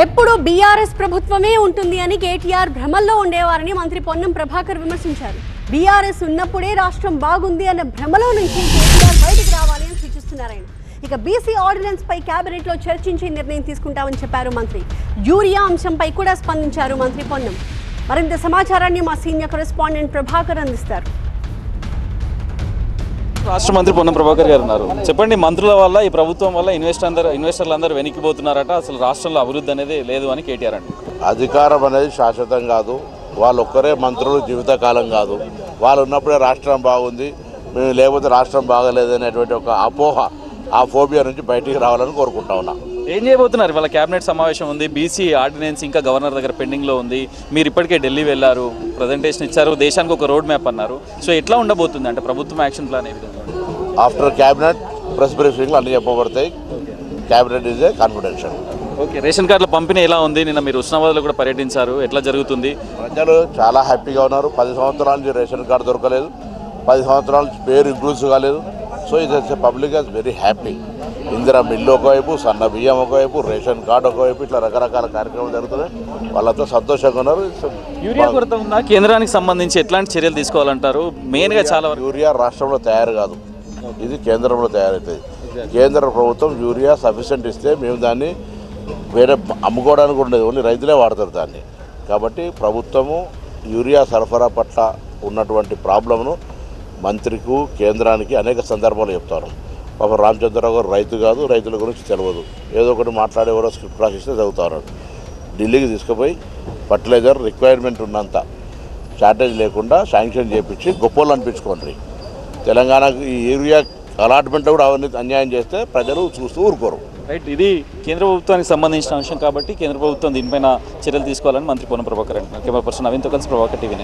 ఎప్పుడు బీఆర్ఎస్ ప్రభుత్వమే ఉంటుంది అని కేటీఆర్ భ్రమల్లో ఉండేవారని మంత్రి పొన్నం ప్రభాకర్ విమర్శించారు. బీఆర్ఎస్ ఉన్నప్పుడే రాష్ట్రం బాగుంది అన్న భ్రమలో నుంచి కేటీఆర్ బయటకు రావాలి అని సూచిస్తున్నారు ఆయన. ఇక బీసీ ఆర్డినెన్స్ పై కేబినెట్ లో చర్చించి నిర్ణయం తీసుకుంటామని చెప్పారు మంత్రి. యూరియా అంశంపై కూడా స్పందించారు మంత్రి పొన్నం. మరింత సమాచారాన్ని మా సీనియర్ కరెస్పాండెంట్ ప్రభాకర్ అందిస్తారు. రాష్ట్ర మంత్రి పొన్నం ప్రభాకర్ గారు ఉన్నారు. చెప్పండి, మంత్రుల వల్ల ఈ ప్రభుత్వం వల్ల ఇన్వెస్టర్లు అందరూ వెనక్కిపోతున్నారట, అసలు రాష్ట్రంలో అభివృద్ధి అనేది లేదు అని కేటీఆర్ అంటారు. అధికారం అనేది శాశ్వతం కాదు, వాళ్ళు ఒక్కరే మంత్రులు జీవితకాలం కాదు. వాళ్ళు ఉన్నప్పుడే రాష్ట్రం బాగుంది, మేము లేకపోతే రాష్ట్రం బాగలేదు అనేటువంటి ఒక అపోహ, ఆ ఫోబియా నుంచి బయటికి రావాలని కోరుకుంటా ఉన్నా. ఏం చేయబోతున్నారు? వాళ్ళ కేబినెట్ సమావేశం ఉంది, బీసీ ఆర్డినెన్స్ ఇంకా గవర్నర్ దగ్గర పెండింగ్లో ఉంది. మీరు ఇప్పటికే ఢిల్లీ వెళ్ళారు, ప్రజెంటేషన్ ఇచ్చారు, దేశానికి ఒక రోడ్ మ్యాప్ అన్నారు. సో ఎట్లా ఉండబోతుంది అంటే ప్రభుత్వం యాక్షన్ ప్లాన్ ఏ విధంగా? ఆఫ్టర్ క్యాబినెట్ ప్రెస్ బ్రీఫింగ్లో అన్ని చెప్పబడతాయి. Cabinet is a confidential. Okay, ration కార్డుల పంపిణీ ఎలా ఉంది? నిన్న మీరు ఉస్నాబాద్లో కూడా పర్యటించారు, ఎట్లా జరుగుతుంది? ప్రజలు చాలా హ్యాపీగా ఉన్నారు. 10 సంవత్సరాల నుంచి రేషన్ కార్డు దొరకలేదు, 10 సంవత్సరాల నుంచి పేరు ఇంక్లూజ్ కాలేదు. సో ఇది public is very happy. Indira mill ఒకవైపు, సన్న బియ్యం ఒకవైపు, రేషన్ కార్డు ఒకవైపు, ఇట్లా రకరకాల కార్యక్రమాలు జరుగుతున్నాయి. వాళ్ళంతా సంతోషంగా ఉన్నారు. యూరియా కొరత ఉందా? కేంద్రానికి సంబంధించి ఎట్లాంటి చర్యలు తీసుకోవాలంటారు? మెయిన్గా చాలా యూరియా రాష్ట్రంలో తయారు కాదు, ఇది కేంద్రంలో తయారవుతుంది. కేంద్ర ప్రభుత్వం యూరియా సఫిషియెంట్ ఇస్తే మేము దాన్ని వేరే అమ్ముకోవడానికి ఉండేది, ఓన్లీ రైతులే వాడతారు దాన్ని. కాబట్టి ప్రభుత్వము యూరియా సరఫరా పట్ల ఉన్నటువంటి ప్రాబ్లంను మంత్రికి, కేంద్రానికి అనేక సందర్భాలు చెప్తారు. పాప రామచంద్రరావు గారు రైతు కాదు, రైతుల గురించి తెలియదు, ఏదో ఒకటి మాట్లాడేవారో స్క్రిప్ట్ రాసిస్తే చదువుతారు. ఢిల్లీకి తీసుకుపోయి ఫర్టిలైజర్ రిక్వైర్మెంట్ ఉన్నంత షార్టేజ్ లేకుండా శాంక్షన్ చేయించి గొప్పలు అనిపించుకోండి. తెలంగాణకు ఈ యూరియా అలాట్మెంట్లో కూడా అవన్నీ అన్యాయం చేస్తే ప్రజలు చూస్తూ ఊరుకోరు. రైట్, ఇది కేంద్ర ప్రభుత్వానికి సంబంధించిన అంశం కాబట్టి కేంద్ర ప్రభుత్వం దీనిపైన చర్యలు తీసుకోవాలని మంత్రి పొన్నం ప్రభాకర్ అంటున్నారు. కెమెరా పర్సన్ నవీన్తో కలిసి ప్రభాకర్ టీవీ.